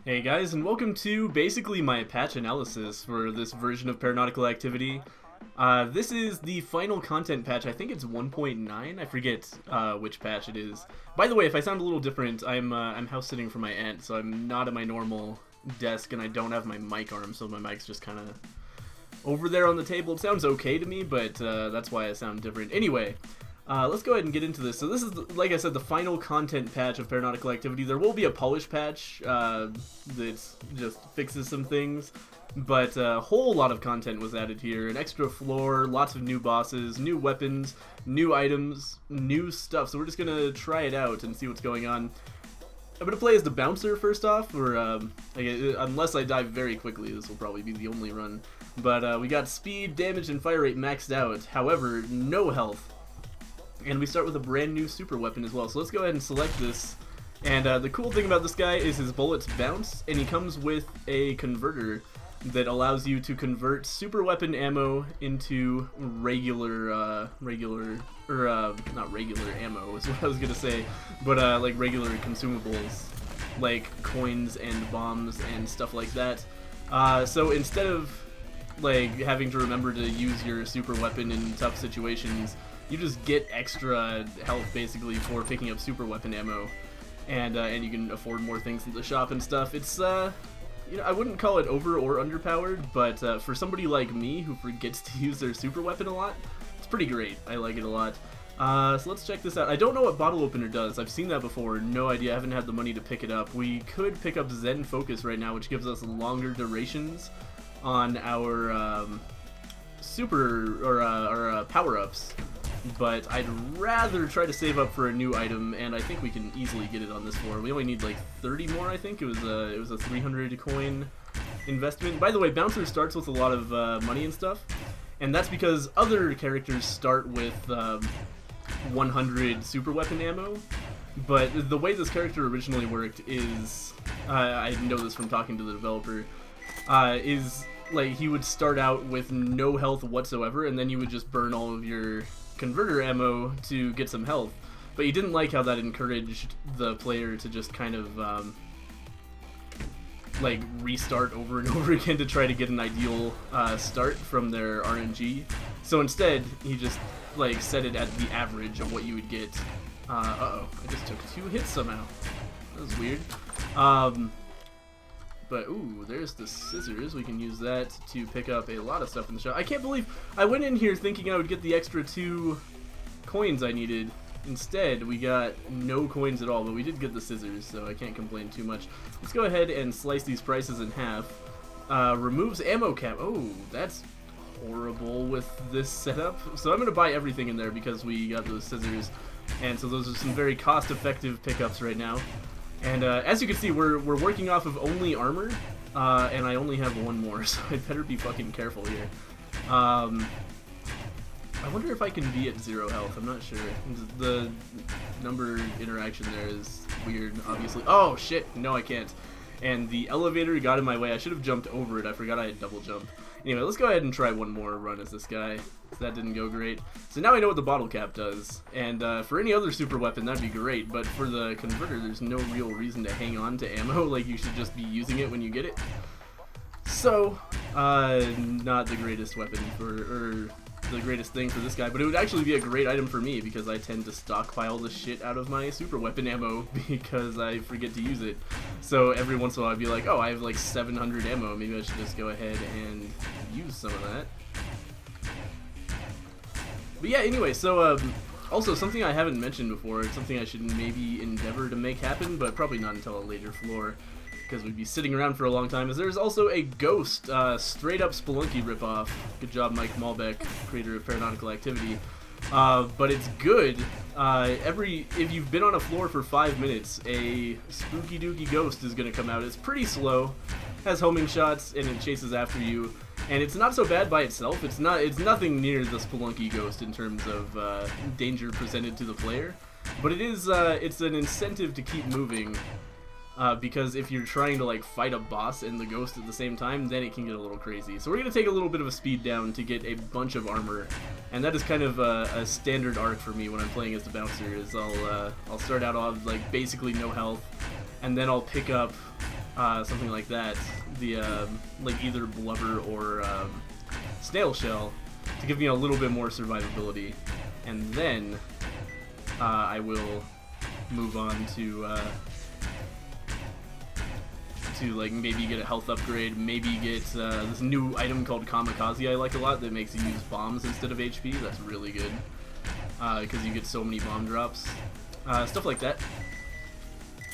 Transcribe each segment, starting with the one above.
Hey guys, and welcome to basically my patch analysis for this version of Paranautical activity. This is the final content patch. I think it's 1.9. I forget which patch it is. By the way, if I sound a little different, I'm house sitting for my aunt, so I'm not at my normal desk, and I don't have my mic arm, so my mic's just kind of over there on the table. It sounds okay to me, but that's why I sound different. Anyway. Let's go ahead and get into this. So this is, like I said, the final content patch of Paranautical activity. There will be a polish patch that just fixes some things, but a whole lot of content was added here. An extra floor, lots of new bosses, new weapons, new items, new stuff. So we're just going to try it out and see what's going on. I'm going to play as the bouncer first off, or unless I die very quickly, this will probably be the only run. But we got speed, damage, and fire rate maxed out. However, no health. And we start with a brand new super weapon as well. So let's go ahead and select this. And the cool thing about this guy is his bullets bounce, and he comes with a converter that allows you to convert super weapon ammo into not regular ammo is what I was gonna say, but like regular consumables, like coins and bombs and stuff like that. So instead of like having to remember to use your super weapon in tough situations, you just get extra health basically for picking up super weapon ammo, and you can afford more things in the shop and stuff. It's you know, I wouldn't call it over or underpowered, but for somebody like me who forgets to use their super weapon a lot, it's pretty great. I like it a lot. So let's check this out. I don't know what bottle opener does. I've seen that before. No idea. I haven't had the money to pick it up. We could pick up Zen Focus right now, which gives us longer durations on our super or power-ups. But I'd rather try to save up for a new item, and I think we can easily get it on this floor. We only need like 30 more, I think. It was a 300 coin investment. By the way, Bouncer starts with a lot of money and stuff, and that's because other characters start with 100 super weapon ammo. But the way this character originally worked is, I know this from talking to the developer, is like he would start out with no health whatsoever, and then you would just burn all of your converter ammo to get some health. But you didn't like how that encouraged the player to just kind of like restart over and over again to try to get an ideal start from their RNG. So instead he just like set it at the average of what you would get. Uh-oh, I just took 2 hits somehow. That was weird. But, ooh, there's the scissors. We can use that to pick up a lot of stuff in the shop. I can't believe I went in here thinking I would get the extra 2 coins I needed. Instead, we got no coins at all, but we did get the scissors, so I can't complain too much. Let's go ahead and slice these prices in half. Removes ammo cap. Oh, that's horrible with this setup. So I'm going to buy everything in there because we got those scissors. And so those are some very cost-effective pickups right now. And as you can see, we're working off of only armor, and I only have 1 more, so I better be fucking careful here. I wonder if I can be at 0 health. I'm not sure. The number interaction there is weird, obviously. Oh, shit. No, I can't. And the elevator got in my way. I should have jumped over it. I forgot I had double jump. Anyway, let's go ahead and try 1 more run as this guy. So that didn't go great. So now I know what the bottle cap does. And for any other super weapon, that'd be great. But for the converter, there's no real reason to hang on to ammo. Like, you should just be using it when you get it. So, not the greatest weapon or the greatest thing for this guy, but it would actually be a great item for me because I tend to stockpile the shit out of my super weapon ammo because I forget to use it. So every once in a while I'd be like, oh, I have like 700 ammo, maybe I should just go ahead and use some of that. But yeah, anyway, so also something I haven't mentioned before, it's something I should maybe endeavor to make happen, but probably not until a later floor, because we'd be sitting around for a long time, is there's also a Ghost, straight up Spelunky ripoff. Good job, Mike Malbec, creator of Paranautical Activity. But it's good. If you've been on a floor for 5 minutes, a spooky dooky ghost is going to come out. It's pretty slow, has homing shots, and it chases after you. And it's not so bad by itself. It's nothing near the Spelunky ghost in terms of danger presented to the player. But it is it's an incentive to keep moving. Because if you're trying to like fight a boss and the ghost at the same time, then it can get a little crazy. So we're going to take a little bit of a speed down to get a bunch of armor, and that is kind of a standard arc for me when I'm playing as the bouncer. Is I'll start out on like basically no health, and then I'll pick up something like that, the like either blubber or snail shell, to give me a little bit more survivability, and then I will move on to like maybe get a health upgrade, maybe get this new item called Kamikaze I like a lot that makes you use bombs instead of HP. That's really good because you get so many bomb drops, stuff like that.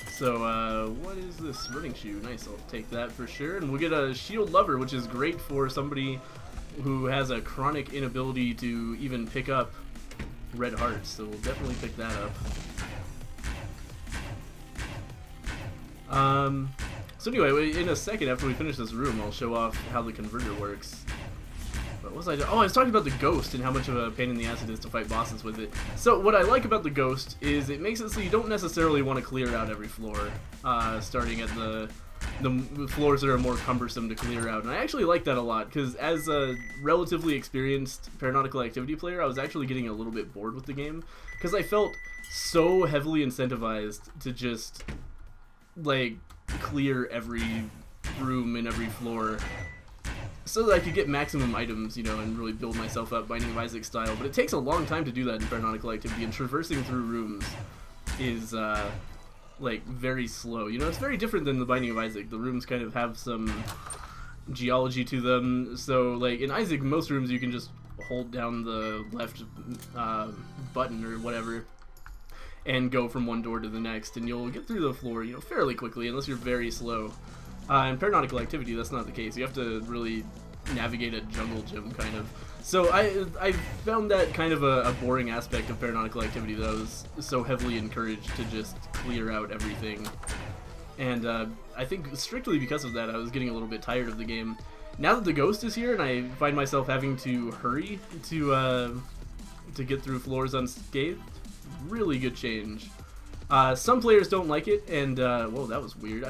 So what is this running shoe? Nice, I'll take that for sure. And we'll get a shield lover, which is great for somebody who has a chronic inability to even pick up red hearts, so we'll definitely pick that up. So anyway, in a second after we finish this room, I'll show off how the converter works. What was I doing? Oh, I was talking about the ghost and how much of a pain in the ass it is to fight bosses with it. So what I like about the ghost is it makes it so you don't necessarily want to clear out every floor, starting at the floors that are more cumbersome to clear out. And I actually like that a lot, because as a relatively experienced Paranautical Activity player, I was actually getting a little bit bored with the game, because I felt so heavily incentivized to just, like, clear every room and every floor so that I could get maximum items, you know, and really build myself up Binding of Isaac style. But it takes a long time to do that in Paranautical Activity, and traversing through rooms is like very slow. You know, it's very different than the Binding of Isaac. The rooms kind of have some geology to them. So like in Isaac, most rooms you can just hold down the left button or whatever and go from one door to the next, and you'll get through the floor, you know, fairly quickly, unless you're very slow. In Paranautical Activity, that's not the case. You have to really navigate a jungle gym, kind of. So I found that kind of a boring aspect of Paranautical Activity that I was so heavily encouraged to just clear out everything. And I think strictly because of that, I was getting a little bit tired of the game. Now that the ghost is here, and I find myself having to hurry to get through floors unscathed, really good change. Some players don't like it, and whoa, that was weird.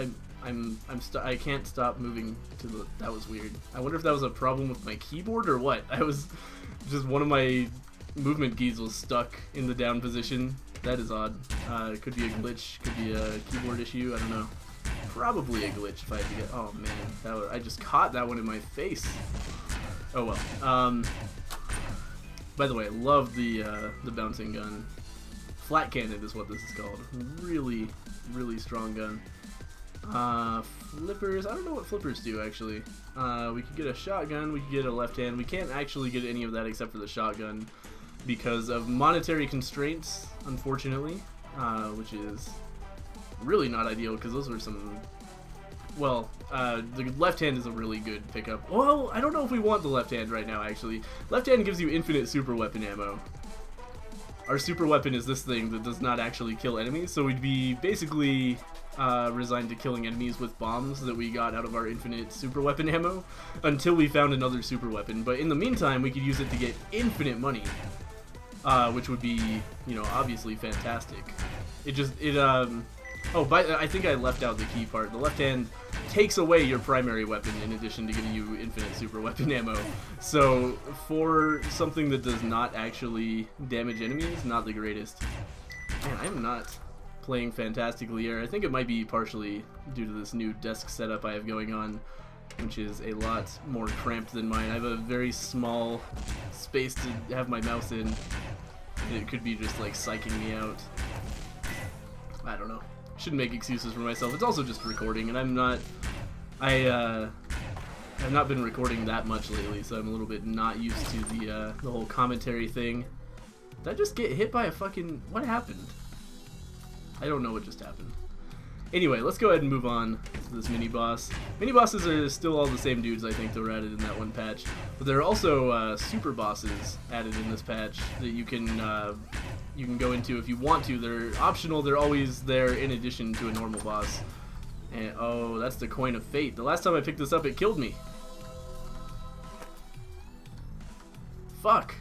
I can't stop moving to the. That was weird. I wonder if that was a problem with my keyboard or what. I was just one of my movement keys was stuck in the down position. That is odd. It could be a glitch, could be a keyboard issue. I don't know. Probably a glitch if I had to get. Oh man, I just caught that one in my face. Oh well. By the way, I love the bouncing gun. Flat cannon is what this is called. Really, really strong gun. Flippers. I don't know what flippers do actually. We could get a shotgun. We could get a left hand. We can't actually get any of that except for the shotgun because of monetary constraints, unfortunately, which is really not ideal because those were some. Well, the left hand is a really good pickup. Well, I don't know if we want the left hand right now, actually. Left hand gives you infinite super weapon ammo. Our super weapon is this thing that does not actually kill enemies, so we'd be basically resigned to killing enemies with bombs that we got out of our infinite super weapon ammo until we found another super weapon. But in the meantime, we could use it to get infinite money, which would be, you know, obviously fantastic. I think I left out the key part. The left hand takes away your primary weapon in addition to giving you infinite super weapon ammo. So for something that does not actually damage enemies, not the greatest. Man, I'm not playing fantastically here. I think it might be partially due to this new desk setup I have going on, which is a lot more cramped than mine. I have a very small space to have my mouse in. It could be just like psyching me out. I don't know. Shouldn't make excuses for myself. It's also just recording, and I've not been recording that much lately, so I'm a little bit not used to the whole commentary thing. Did I just get hit by a fucking... What happened? I don't know what just happened. Anyway, let's go ahead and move on to this mini-boss. Mini-bosses are still all the same dudes, I think, that were added in that one patch. But there are also super bosses added in this patch that you can go into if you want to. They're optional, they're always there in addition to a normal boss. And oh, that's the Coin of Fate. The last time I picked this up, it killed me. Fuck.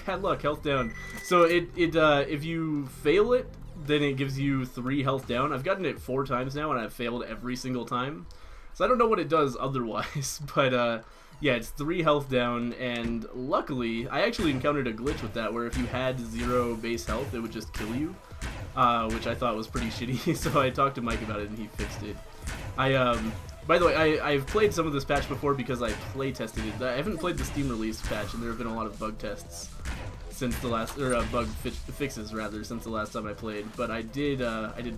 Bad luck, health down. So if you fail it, then it gives you 3 health down. I've gotten it 4 times now, and I've failed every single time. So I don't know what it does otherwise, but yeah, it's 3 health down, and luckily, I actually encountered a glitch with that, where if you had 0 base health, it would just kill you, which I thought was pretty shitty, so I talked to Mike about it, and he fixed it. By the way, I've played some of this patch before because I play tested it. I haven't played the Steam release patch, and there have been a lot of bug tests since the last, or bug fixes rather, since the last time I played. But I did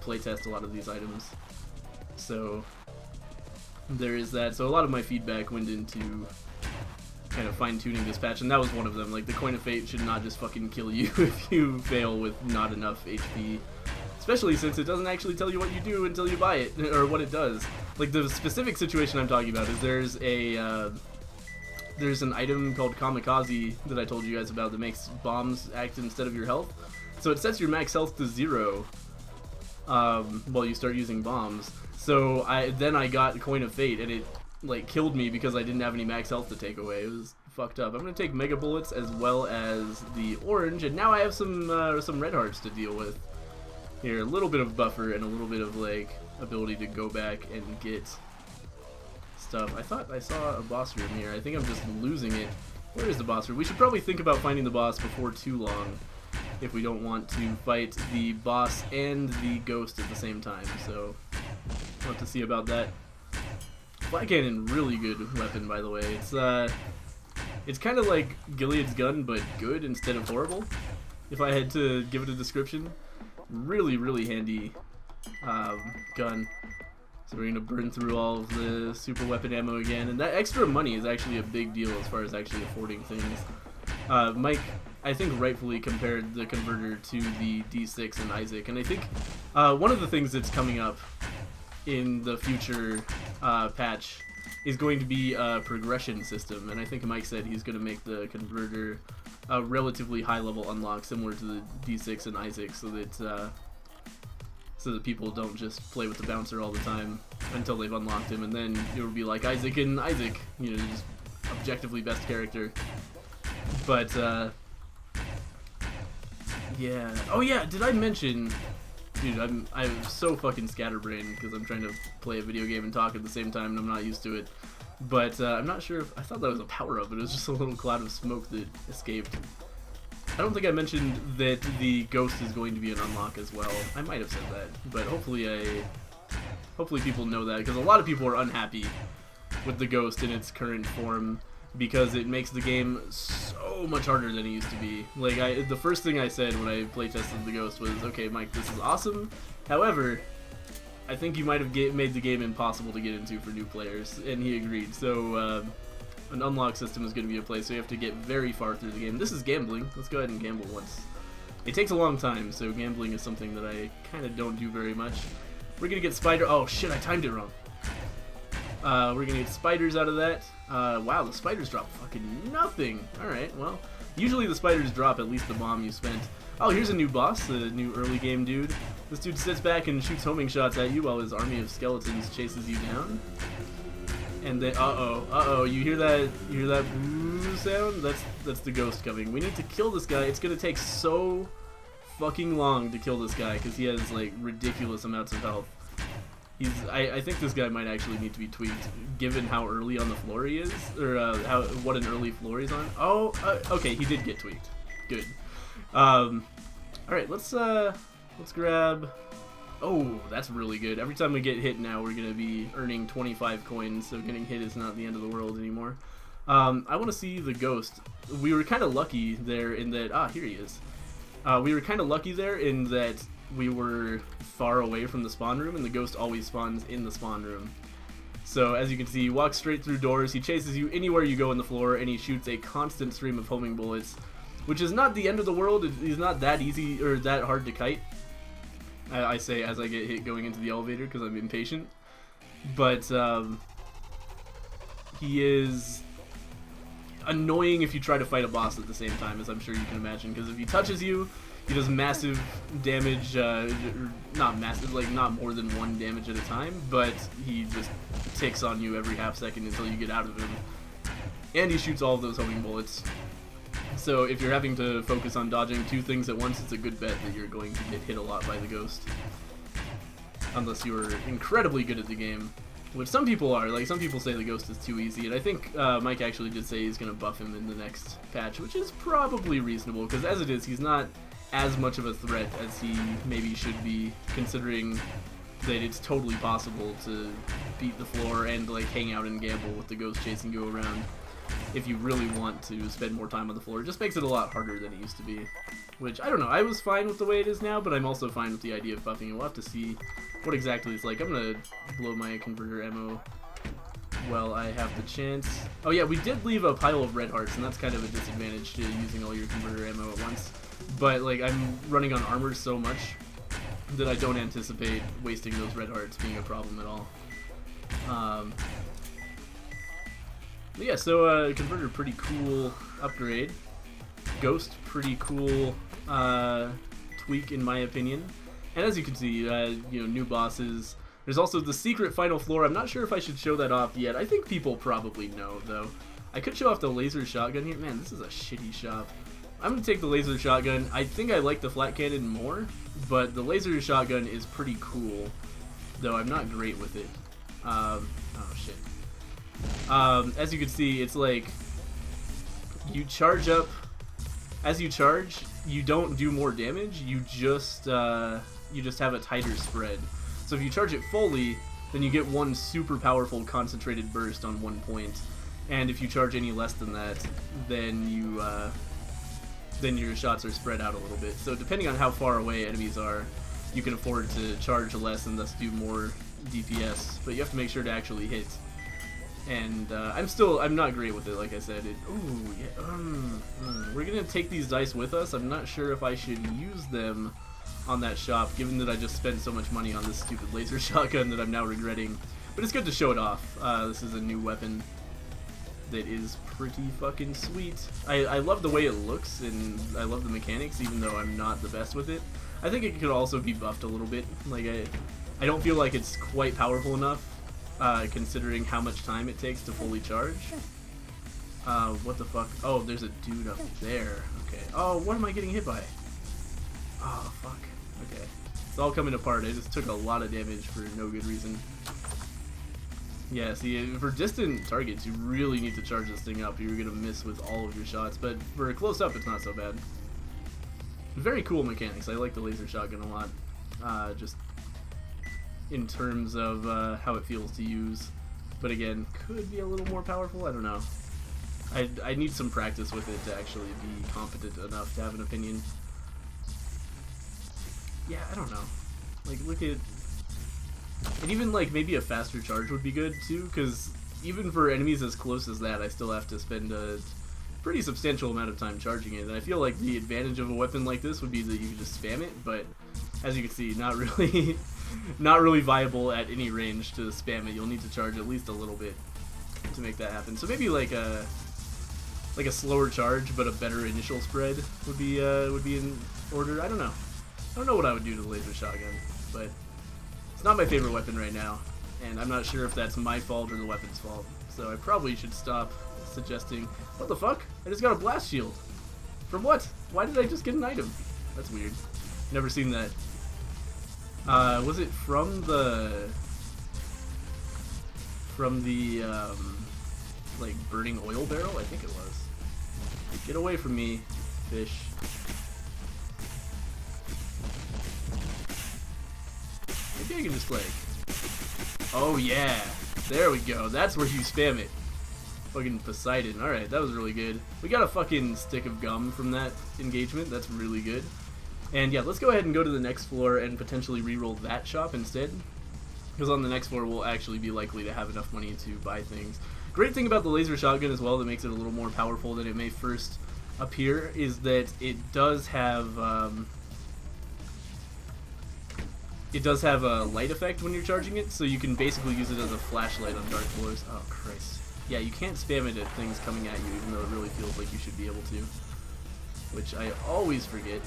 play test a lot of these items, so there is that. So a lot of my feedback went into kind of fine-tuning this patch, and that was one of them. Like, the Coin of Fate should not just fucking kill you if you fail with not enough HP. Especially since it doesn't actually tell you what you do until you buy it, or what it does. Like, the specific situation I'm talking about is there's an item called Kamikaze that I told you guys about that makes bombs act instead of your health. So it sets your max health to 0 while you start using bombs. So then I got Coin of Fate, and it like killed me because I didn't have any max health to take away. It was fucked up. I'm gonna take Mega Bullets as well as the orange, and now I have some red hearts to deal with. Here, a little bit of buffer and a little bit of like ability to go back and get stuff. I thought I saw a boss room here. I think I'm just losing it. Where is the boss room? We should probably think about finding the boss before too long if we don't want to fight the boss and the ghost at the same time. So we'll have to see about that. Flag Cannon, really good weapon, by the way. It's kind of like Gilead's gun, but good instead of horrible, if I had to give it a description. Really, really handy gun. So we're going to burn through all of the super weapon ammo again, and that extra money is actually a big deal as far as actually affording things. Mike, I think, rightfully compared the converter to the D6 and Isaac, and I think one of the things that's coming up in the future patch is going to be a progression system, and I think Mike said he's going to make the converter a relatively high level unlock similar to the D6 and Isaac, so that people don't just play with the bouncer all the time until they've unlocked him, and then it would be like Isaac and Isaac, you know, just objectively best character. But yeah. Oh yeah, did I mention? Dude, I'm so fucking scatterbrained because I'm trying to play a video game and talk at the same time, and I'm not used to it. But I'm not sure if I thought that was a power-up, but it was just a little cloud of smoke that escaped. I don't think I mentioned that the ghost is going to be an unlock as well. I might have said that, but hopefully people know that, because a lot of people are unhappy with the ghost in its current form because it makes the game so much harder than it used to be. Like, the first thing I said when I playtested the ghost was, okay, Mike, this is awesome. However, I think you might have made the game impossible to get into for new players, and he agreed. So an unlock system is going to be in place, so you have to get very far through the game. This is gambling. Let's go ahead and gamble once. It takes a long time, so gambling is something that I kind of don't do very much. We're going to get spider... Oh, shit, I timed it wrong. We're going to get spiders out of that. Wow, the spiders drop fucking nothing. Alright, well, usually the spiders drop at least the bomb you spent. Oh, here's a new boss, a new early game dude. This dude sits back and shoots homing shots at you while his army of skeletons chases you down. And then, you hear that boo sound? That's the ghost coming. We need to kill this guy. It's gonna take so fucking long to kill this guy because he has like ridiculous amounts of health. I think this guy might actually need to be tweaked, given how early on the floor he is, or what an early floor he's on. Oh, okay, he did get tweaked. Good. All right, let's grab. Oh, that's really good. Every time we get hit now, we're gonna be earning 25 coins. So getting hit is not the end of the world anymore. I want to see the ghost. We were kind of lucky there in that. Here he is. We were kind of lucky there in that we were far away from the spawn room, and the ghost always spawns in the spawn room. So as you can see, he walks straight through doors, he chases you anywhere you go on the floor, and he shoots a constant stream of homing bullets, which is not the end of the world. He's not that easy or that hard to kite. I say as I get hit going into the elevator because I'm impatient. But he is annoying if you try to fight a boss at the same time, as I'm sure you can imagine, because if he touches you, he does massive damage, not massive, like not more than 1 damage at a time, but he just ticks on you every half second until you get out of him. And he shoots all of those homing bullets. So if you're having to focus on dodging 2 things at once, it's a good bet that you're going to get hit a lot by the ghost. Unless you're incredibly good at the game, which some people are. Like, some people say the ghost is too easy, and I think Mike actually did say he's going to buff him in the next patch, which is probably reasonable, because as it is, he's not as much of a threat as he maybe should be, considering that it's totally possible to beat the floor and like hang out and gamble with the ghost chasing you around if you really want to spend more time on the floor. It just makes it a lot harder than it used to be, which I don't know. I was fine with the way it is now, but I'm also fine with the idea of buffing it. We'll have to see what exactly it's like. I'm gonna blow my converter ammo while I have the chance. Oh yeah, we did leave a pile of red hearts, and that's kind of a disadvantage to using all your converter ammo at once. But like, I'm running on armor so much that I don't anticipate wasting those red hearts being a problem at all. But yeah, so converter, pretty cool upgrade. Ghost, pretty cool tweak in my opinion. And as you can see, you know, new bosses. There's also the secret final floor. I'm not sure if I should show that off yet. I think people probably know, though. I could show off the laser shotgun here. Man, this is a shitty shop. I'm going to take the laser shotgun. I think I like the flat cannon more, but the laser shotgun is pretty cool, though I'm not great with it. Oh, shit. As you can see, it's like you charge up. As you charge, you don't do more damage. You just have a tighter spread. So if you charge it fully, then you get one super powerful concentrated burst on one point. And if you charge any less than that, then then your shots are spread out a little bit. So depending on how far away enemies are, you can afford to charge less and thus do more DPS. But you have to make sure to actually hit. And I'm not great with it, like I said. Ooh, yeah, we're gonna take these dice with us. I'm not sure if I should use them on that shop, given that I just spent so much money on this stupid laser shotgun that I'm now regretting. But it's good to show it off. This is a new weapon that is pretty fucking sweet. I love the way it looks, and I love the mechanics, even though I'm not the best with it. I think it could also be buffed a little bit. Like, I don't feel like it's quite powerful enough, considering how much time it takes to fully charge. What the fuck? Oh, there's a dude up there. Okay. Oh, what am I getting hit by? Oh, fuck. Okay. It's all coming apart. I just took a lot of damage for no good reason. Yeah, see, for distant targets, you really need to charge this thing up. You're gonna miss with all of your shots, but for a close-up, it's not so bad. Very cool mechanics. I like the laser shotgun a lot. Just in terms of how it feels to use. But again, could be a little more powerful. I don't know. I need some practice with it to actually be competent enough to have an opinion. Yeah, I don't know. Like, look at... And even, like, maybe a faster charge would be good, too, because even for enemies as close as that, I still have to spend a pretty substantial amount of time charging it. And I feel like the advantage of a weapon like this would be that you can just spam it, but as you can see, not really... not really viable at any range to spam it. You'll need to charge at least a little bit to make that happen. So maybe like a slower charge but a better initial spread would be in order. I don't know. I don't know what I would do to the laser shotgun, but it's not my favorite weapon right now, and I'm not sure if that's my fault or the weapon's fault. So I probably should stop suggesting. What the fuck? I just got a blast shield. From what? Why did I just get an item? That's weird. Never seen that. Was it from the like burning oil barrel? I think it was. Get away from me, fish. Maybe I can just like... Oh yeah! There we go. That's where you spam it. Fucking Poseidon. Alright, that was really good. We got a fucking stick of gum from that engagement. That's really good. And yeah, let's go ahead and go to the next floor and potentially reroll that shop instead. Because on the next floor, we'll actually be likely to have enough money to buy things. Great thing about the laser shotgun as well that makes it a little more powerful than it may first appear is that it does have a light effect when you're charging it, so you can basically use it as a flashlight on dark floors. Oh, Christ. Yeah, you can't spam it at things coming at you, even though it really feels like you should be able to. Which I always forget.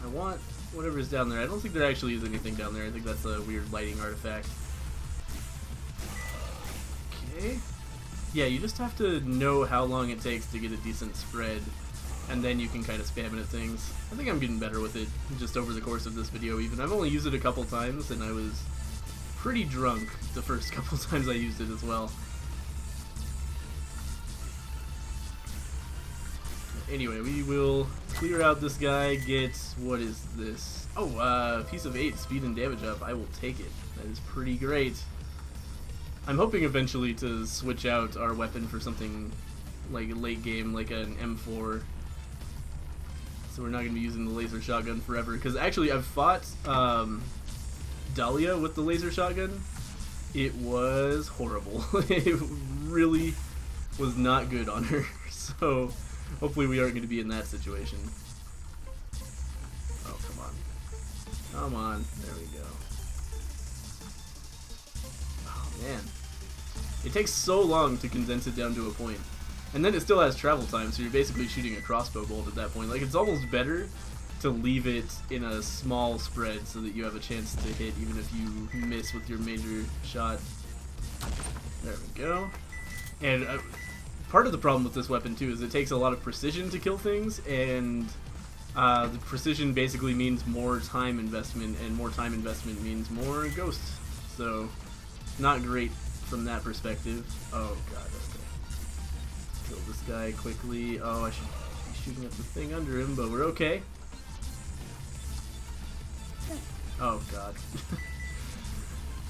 I want whatever's down there. I don't think there actually is anything down there. I think that's a weird lighting artifact. Okay. Yeah, you just have to know how long it takes to get a decent spread, and then you can kind of spam it at things. I think I'm getting better with it just over the course of this video even. I've only used it a couple times, and I was pretty drunk the first couple times I used it as well. Anyway, we will clear out this guy, get, what is this? Oh, piece of 8, speed and damage up. I will take it. That is pretty great. I'm hoping eventually to switch out our weapon for something like late game, like an M4. So we're not going to be using the laser shotgun forever. Because actually, I've fought Dahlia with the laser shotgun. It was horrible. It really was not good on her. So hopefully we aren't going to be in that situation. Oh, come on. Come on. There we go. Oh, man. It takes so long to condense it down to a point. And then it still has travel time, so you're basically shooting a crossbow bolt at that point. Like, it's almost better to leave it in a small spread so that you have a chance to hit even if you miss with your major shot. There we go. And part of the problem with this weapon, too, is it takes a lot of precision to kill things, and the precision basically means more time investment, and more time investment means more ghosts. So, not great from that perspective. Oh, God, okay. Kill this guy quickly. Oh, I should be shooting at the thing under him, but we're okay. Oh, God.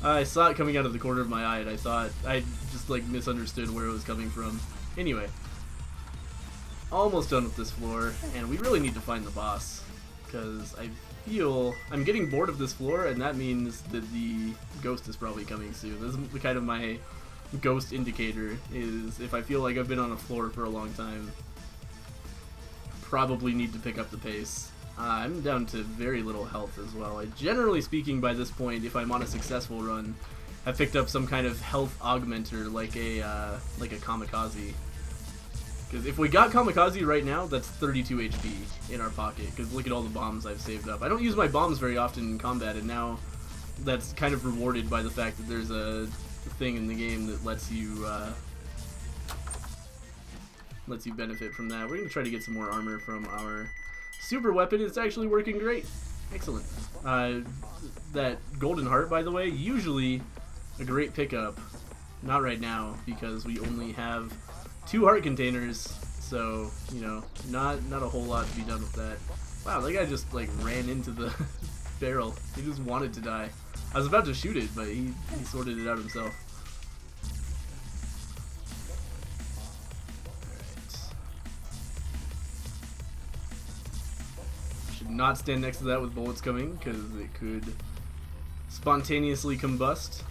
I saw it coming out of the corner of my eye, and I thought I just, like, misunderstood where it was coming from. Anyway. Almost done with this floor, and we really need to find the boss, because I feel I'm getting bored of this floor, and that means that the ghost is probably coming soon. This is kind of my ghost indicator, is if I feel like I've been on a floor for a long time, probably need to pick up the pace. I'm down to very little health as well. Generally speaking, by this point, if I'm on a successful run, I've picked up some kind of health augmenter, like a kamikaze. Because if we got kamikaze right now, that's 32 HP in our pocket. Because look at all the bombs I've saved up. I don't use my bombs very often in combat, and now that's kind of rewarded by the fact that there's a thing in the game that lets you benefit from that. We're gonna try to get some more armor from our super weapon. It's actually working great. Excellent. That golden heart, by the way, usually a great pickup. Not right now, because we only have 2 heart containers, so, you know, not a whole lot to be done with that. Wow, that guy just, like, ran into the barrel. He just wanted to die. I was about to shoot it, but he sorted it out himself. Alright. Should not stand next to that with bullets coming, because it could spontaneously combust.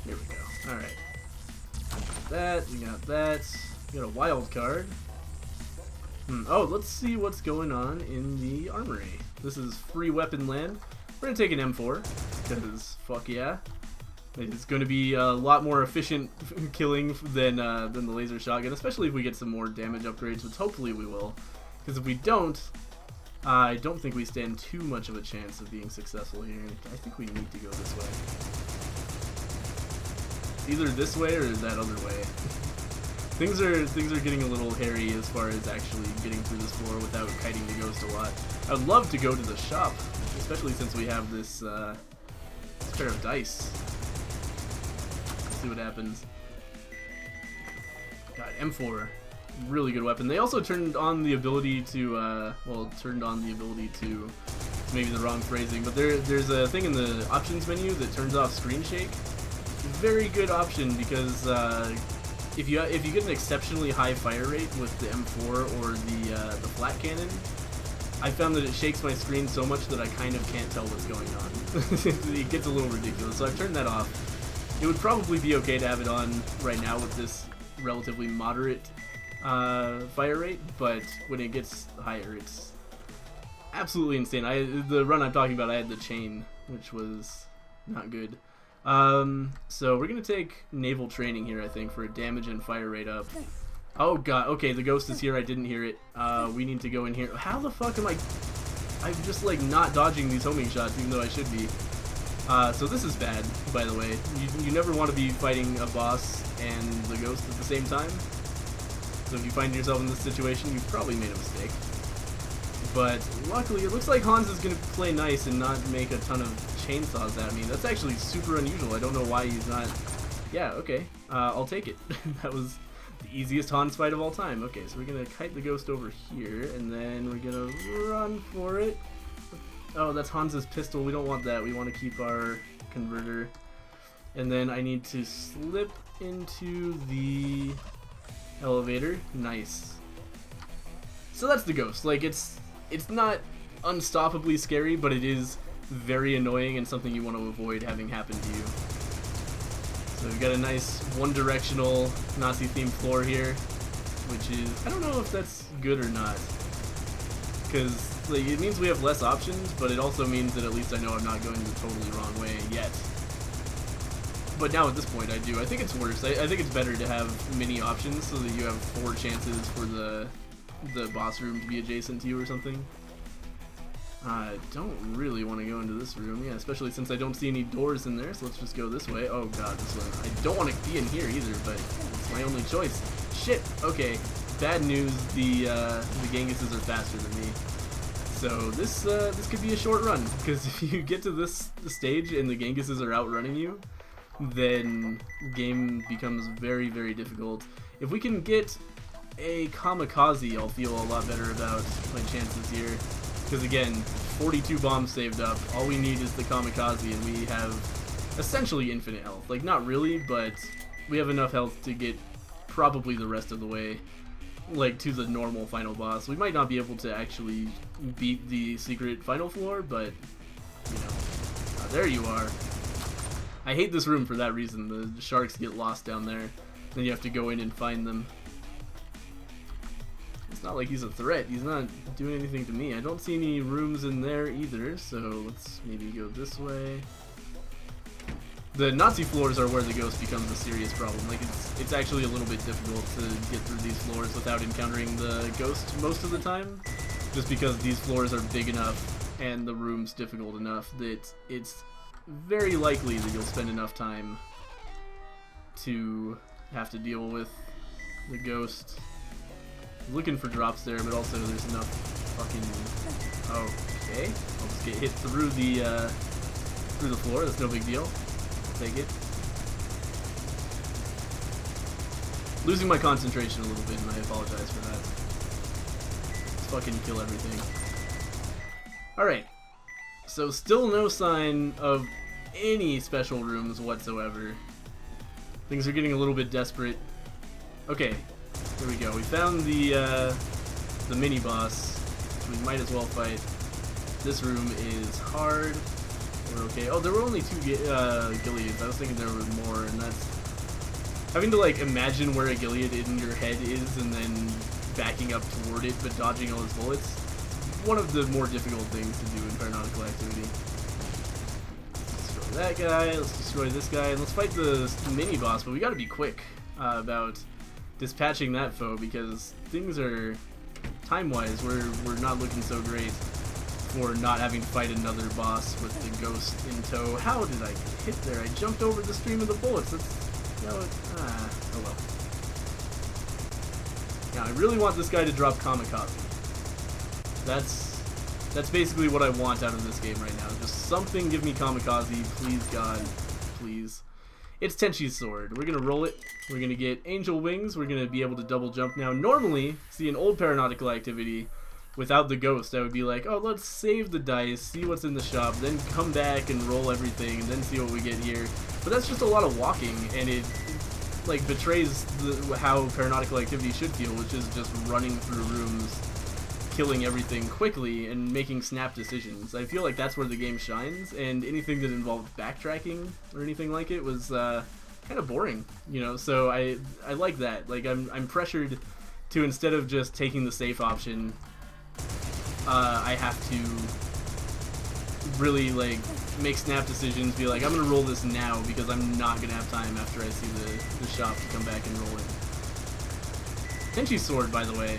Here we go. Alright. That, we got that. We got a wild card. Oh, let's see what's going on in the armory. This is free weapon land. We're gonna take an M4, because fuck yeah. It's gonna be a lot more efficient killing than the laser shotgun, especially if we get some more damage upgrades, which hopefully we will. Because if we don't, I don't think we stand too much of a chance of being successful here. I think we need to go this way. It's either this way or that other way. Things are getting a little hairy as far as actually getting through this floor without kiting the ghost a lot. I would love to go to the shop, especially since we have this pair of dice. Let's see what happens. God, M4, really good weapon. They also turned on the ability to, it's maybe the wrong phrasing, but there's a thing in the options menu that turns off screen shake. Very good option, because if you get an exceptionally high fire rate with the M4 or the flat cannon, I found that it shakes my screen so much that I kind of can't tell what's going on. It gets a little ridiculous, so I've turned that off. It would probably be okay to have it on right now with this relatively moderate fire rate, but when it gets higher, it's absolutely insane. The run I'm talking about, I had the chain, which was not good. So we're gonna take naval training here, I think, for damage and fire rate up. Oh god, okay, the ghost is here, I didn't hear it. We need to go in here. How the fuck am I'm just like not dodging these homing shots even though I should be. So this is bad, by the way. You never want to be fighting a boss and the ghost at the same time. So if you find yourself in this situation, you've probably made a mistake. But luckily, it looks like Hans is going to play nice and not make a ton of chainsaws at me. That's actually super unusual. I don't know why he's not... Yeah, okay. I'll take it. That The easiest Hans fight of all time. Okay, so we're gonna kite the ghost over here, and then we're gonna run for it. Oh, that's Hans's pistol. We don't want that. We want to keep our converter. And then I need to slip into the elevator. Nice. So that's the ghost. Like, it's not unstoppably scary, but it is very annoying and something you want to avoid having happen to you. So we've got a nice one-directional Nazi-themed floor here, which is, I don't know if that's good or not, because like, it means we have less options, but it also means that at least I know I'm not going the totally wrong way yet. But now at this point I do. I think it's worse. I think it's better to have many options so that you have 4 chances for the boss room to be adjacent to you or something. I don't really want to go into this room, yeah, especially since I don't see any doors in there, so let's just go this way. Oh god, this one. I don't want to be in here either, but it's my only choice. Shit! Okay, bad news, the Gengises are faster than me. So this could be a short run, because if you get to this stage and the Gengises are outrunning you, then game becomes very, very difficult. If we can get a kamikaze, I'll feel a lot better about my chances here. Because again, 42 bombs saved up, all we need is the kamikaze and we have essentially infinite health. Like, not really, but we have enough health to get probably the rest of the way, like, to the normal final boss. We might not be able to actually beat the secret final floor, but, you know, there you are. I hate this room for that reason. The sharks get lost down there, then you have to go in and find them. It's not like he's a threat. He's not doing anything to me. I don't see any rooms in there either, so let's maybe go this way. The Nazi floors are where the ghost becomes a serious problem. Like, it's actually a little bit difficult to get through these floors without encountering the ghost most of the time, just because these floors are big enough and the room's difficult enough that it's very likely that you'll spend enough time to have to deal with the ghost. Looking for drops there, but also there's enough fucking... Okay, I'll just get hit through the floor. That's no big deal. I'll take it. Losing my concentration a little bit, and I apologize for that. Let's fucking kill everything. Alright. So still no sign of any special rooms whatsoever. Things are getting a little bit desperate. Okay. Here we go. We found the mini boss, which we might as well fight. This room is hard. We're okay. Oh, there were only 2 Gileads. I was thinking there were more, and that's having to like imagine where a Gilead in your head is and then backing up toward it, but dodging all his bullets. One of the more difficult things to do in Paranautical activity. Let's destroy that guy. Let's destroy this guy, and let's fight the mini boss. But we got to be quick about dispatching that foe, because things are, time-wise, we're not looking so great for not having to fight another boss with the ghost in tow. How did I get hit there? I jumped over the stream of the bullets. That's, oh well. Now I really want this guy to drop kamikaze. That's basically what I want out of this game right now. Just something, give me kamikaze, please God, please. It's Tenchi's sword. We're gonna roll it. We're gonna get angel wings. We're gonna be able to double jump now. Normally, see an old Paranautical activity without the ghost, I would be like, oh, let's save the dice, see what's in the shop, then come back and roll everything, and then see what we get here. But that's just a lot of walking, and it like betrays how Paranautical activity should feel, which is just running through rooms, killing everything quickly, and making snap decisions. I feel like that's where the game shines, and anything that involved backtracking or anything like it was kind of boring, you know. So I like that. Like I'm pressured to, instead of just taking the safe option, I have to really like make snap decisions. Be like, I'm gonna roll this now because I'm not gonna have time after I see the shop to come back and roll it. Tenchi's sword, by the way,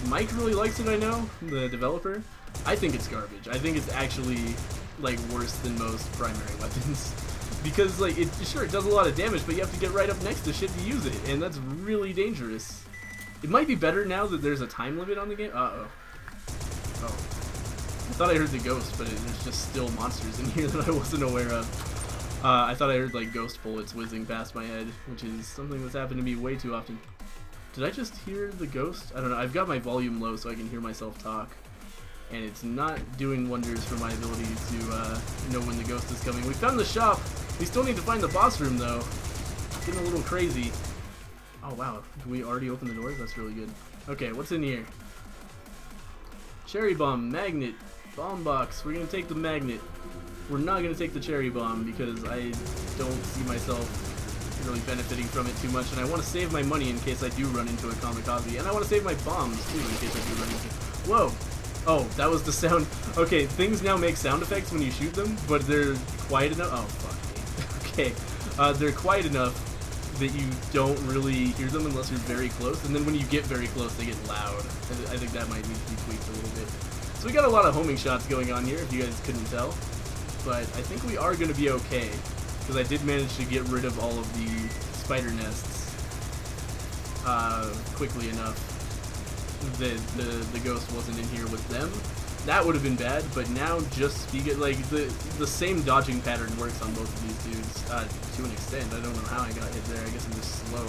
Mike really likes it, I know, the developer. I think it's garbage. I think it's actually, like, worse than most primary weapons. Because, like, it does a lot of damage, but you have to get right up next to shit to use it, and that's really dangerous. It might be better now that there's a time limit on the game. Uh-oh. Oh. I thought I heard the ghost, but there's just still monsters in here that I wasn't aware of. I thought I heard, like, ghost bullets whizzing past my head, which is something that's happened to me way too often. Did I just hear the ghost? I don't know. I've got my volume low so I can hear myself talk. And it's not doing wonders for my ability to know when the ghost is coming. We found the shop. We still need to find the boss room, though. Getting a little crazy. Oh, wow. Did we already open the doors? That's really good. Okay, what's in here? Cherry bomb, magnet, bomb box. We're going to take the magnet. We're not going to take the cherry bomb because I don't see myself really benefiting from it too much. And I want to save my money in case I do run into a kamikaze. And I want to save my bombs, too, in case I do run into... Whoa! Oh, that was the sound. Okay, things now make sound effects when you shoot them, but they're quiet enough. Oh, fuck me. Okay, they're quiet enough that you don't really hear them unless you're very close, and then when you get very close, they get loud. I think that might need to be tweaked a little bit. So we got a lot of homing shots going on here, if you guys couldn't tell, but I think we are going to be okay, because I did manage to get rid of all of the spider nests quickly enough. The ghost wasn't in here with them. That would have been bad, but now just like the same dodging pattern works on both of these dudes to an extent. I don't know how I got hit there. I guess I'm just slow.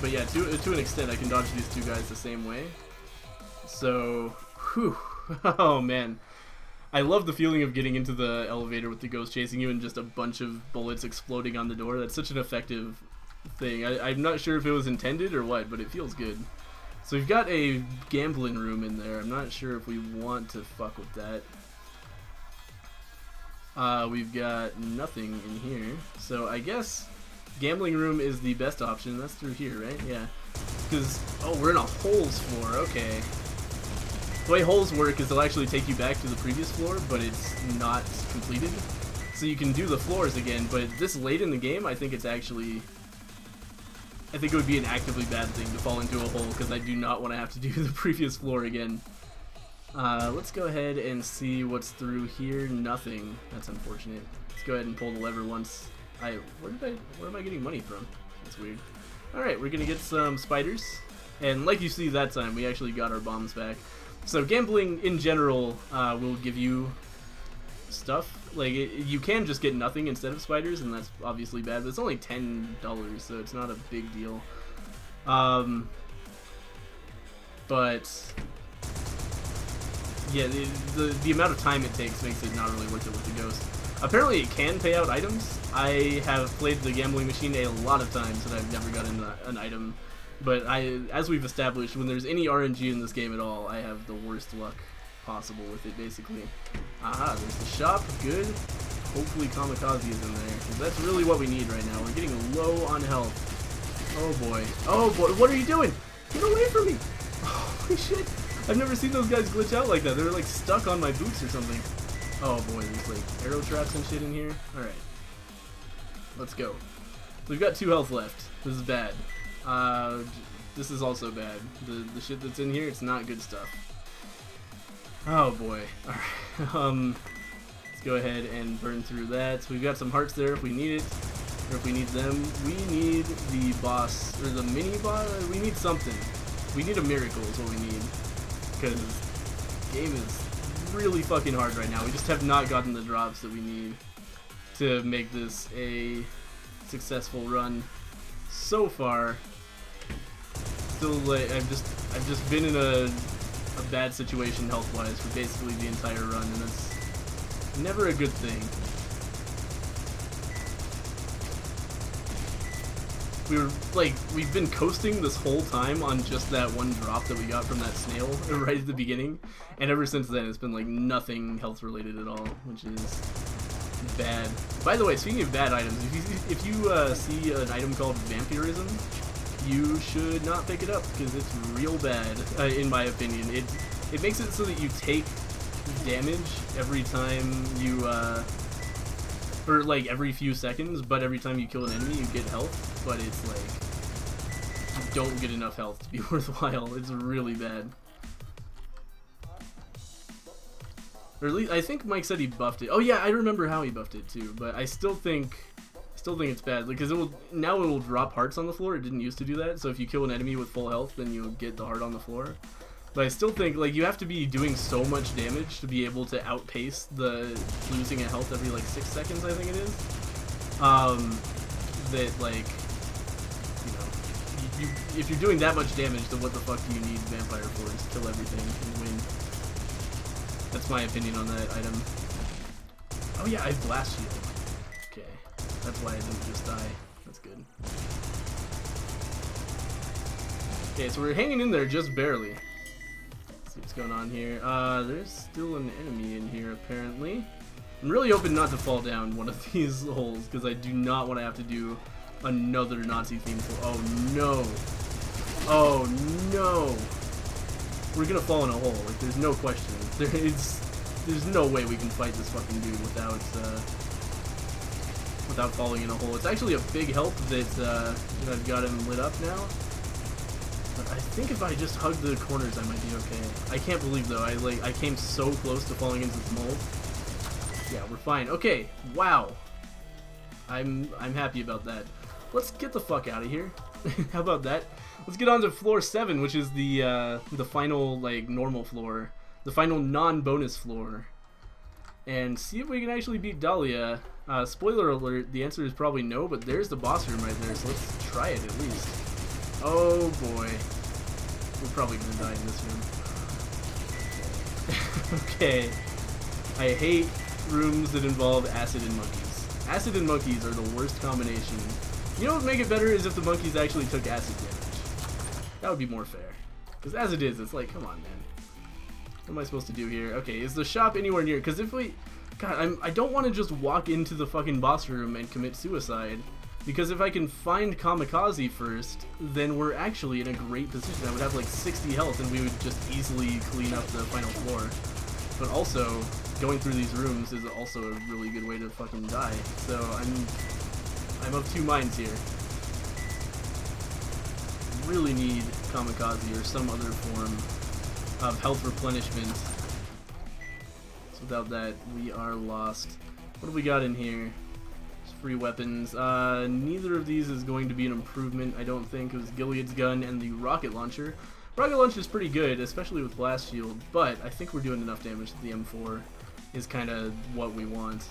But yeah, to an extent, I can dodge these two guys the same way. So, whew. Oh man, I love the feeling of getting into the elevator with the ghost chasing you and just a bunch of bullets exploding on the door. That's such an effective thing. I'm not sure if it was intended or what, but it feels good. So we've got a gambling room in there. I'm not sure if we want to fuck with that. We've got nothing in here. So I guess gambling room is the best option. That's through here, right? Yeah. Because, oh, we're in a holes floor. Okay. The way holes work is they'll actually take you back to the previous floor, but it's not completed. So you can do the floors again, but this late in the game, I think it's actually... I think it would be an actively bad thing to fall into a hole because I do not want to have to do the previous floor again. Let's go ahead and see what's through here. Nothing. That's unfortunate. Let's go ahead and pull the lever once. Where am I getting money from? That's weird. Alright, we're going to get some spiders. And like you see that time, we actually got our bombs back. So gambling in general will give you stuff. Like, you can just get nothing instead of spiders, and that's obviously bad, but it's only $10, so it's not a big deal. But yeah, the amount of time it takes makes it not really worth it with the ghost. Apparently it can pay out items. I have played the gambling machine a lot of times and I've never gotten an item, but as we've established, when there's any RNG in this game at all, I have the worst luck possible with it, basically. Aha, there's the shop. Good. Hopefully kamikaze is in there, because that's really what we need right now. We're getting low on health. Oh boy. Oh boy, what are you doing? Get away from me! Holy shit! I've never seen those guys glitch out like that. They're like stuck on my boots or something. Oh boy, there's like arrow traps and shit in here. Alright. Let's go. We've got 2 health left. This is bad. This is also bad. The shit that's in here, it's not good stuff. Oh boy. Alright. Let's go ahead and burn through that. So we've got some hearts there if we need it. Or if we need them. We need the boss, or the mini boss. We need something. We need a miracle is what we need. Because the game is really fucking hard right now. We just have not gotten the drops that we need to make this a successful run so far. Still, like, I've just been in a bad situation health-wise for basically the entire run, and that's never a good thing. We've been coasting this whole time on just that one drop that we got from that snail right at the beginning, and ever since then it's been like nothing health related at all, which is bad. By the way, speaking of bad items, if you see an item called vampirism, you should not pick it up because it's real bad, in my opinion. It makes it so that you take damage every time you or like every few seconds, but every time you kill an enemy you get health, but it's like you don't get enough health to be worthwhile. It's really bad. Or at least I think Mike said he buffed it. Oh yeah, I remember how he buffed it too, but I still think it's bad because now it will drop hearts on the floor. It didn't used to do that, so if you kill an enemy with full health, then you'll get the heart on the floor. But I still think, like, you have to be doing so much damage to be able to outpace the losing a health every, like, 6 seconds, I think it is. That, like, you know, if you're doing that much damage, then what the fuck do you need Vampire for? Just kill everything and win. That's my opinion on that item. Oh yeah, I have Blast Shield. Okay, that's why I didn't just die. That's good. Okay, so we're hanging in there just barely. Let's see what's going on here. There's still an enemy in here apparently. I'm really hoping not to fall down one of these holes because I do not want to have to do another Nazi theme. Oh no! Oh no! We're gonna fall in a hole. Like there's no question. There's no way we can fight this fucking dude without falling in a hole. It's actually a big help that I've got him lit up now. But I think if I just hug the corners, I might be okay. I can't believe though. I came so close to falling into this mold. Yeah, we're fine. Okay, wow. I'm happy about that. Let's get the fuck out of here. How about that? Let's get on to floor 7, which is the final like normal floor, the final non-bonus floor, and see if we can actually beat Dahlia. Spoiler alert: the answer is probably no, but there's the boss room right there, so let's try it at least. Oh boy, we're probably gonna die in this room. Okay, I hate rooms that involve acid and monkeys. Acid and monkeys are the worst combination. You know what would make it better is if the monkeys actually took acid damage. That would be more fair. Because as it is, it's like, come on, man. What am I supposed to do here? Okay, is the shop anywhere near? Because if we... God, I don't want to just walk into the fucking boss room and commit suicide. Because if I can find Kamikaze first, then we're actually in a great position. I would have like 60 health and we would just easily clean up the final floor. But also, going through these rooms is also a really good way to fucking die. So I'm of two minds here. Really need Kamikaze or some other form of health replenishment. So without that, we are lost. What do we got in here? Just free weapons. Neither of these is going to be an improvement, I don't think. It was Gilead's gun and the rocket launcher. Rocket launcher is pretty good, especially with Blast Shield, but I think we're doing enough damage that the M4 is kind of what we want.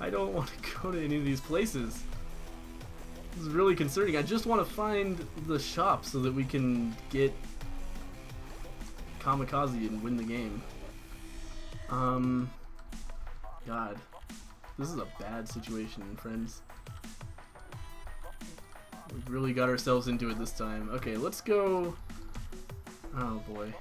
I don't want to go to any of these places. This is really concerning. I just want to find the shop so that we can get Kamikaze and win the game. God. This is a bad situation, friends. We've really got ourselves into it this time. Okay, let's go... Oh boy.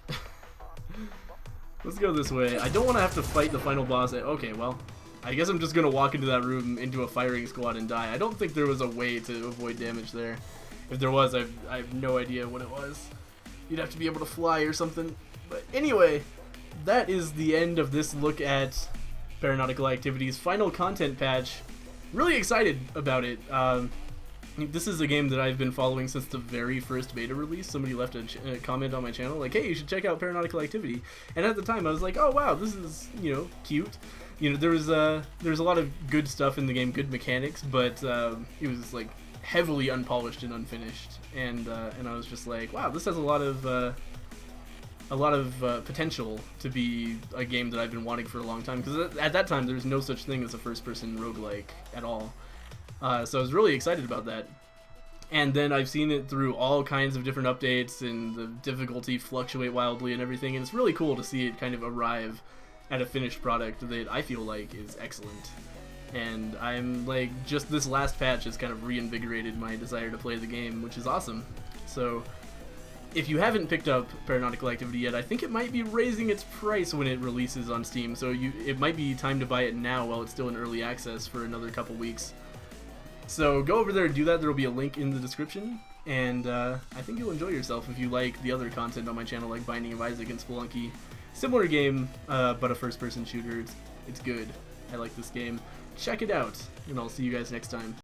Let's go this way. I don't want to have to fight the final boss. Okay, well, I guess I'm just going to walk into that room, into a firing squad and die. I don't think there was a way to avoid damage there. If there was, I have no idea what it was. You'd have to be able to fly or something. But anyway, that is the end of this look at Paranautical Activity's final content patch. Really excited about it. This is a game that I've been following since the very first beta release. Somebody left a comment on my channel like, hey, you should check out Paranautical Activity. And at the time I was like, oh wow, this is, you know, cute. You know, there was a lot of good stuff in the game, good mechanics, but it was like heavily unpolished and unfinished. And I was just like, wow, this has a lot of potential to be a game that I've been wanting for a long time. Because at that time, there's no such thing as a first-person roguelike at all. So I was really excited about that. And then I've seen it through all kinds of different updates, and the difficulty fluctuate wildly and everything, and it's really cool to see it kind of arrive at a finished product that I feel like is excellent. And I'm like, just this last patch has kind of reinvigorated my desire to play the game, which is awesome. So if you haven't picked up Paranautical Activity yet, I think it might be raising its price when it releases on Steam, so it might be time to buy it now while it's still in early access for another couple weeks. So go over there and do that. There will be a link in the description, and I think you'll enjoy yourself if you like the other content on my channel, like Binding of Isaac and Spelunky. Similar game, but a first-person shooter. It's good. I like this game. Check it out, and I'll see you guys next time.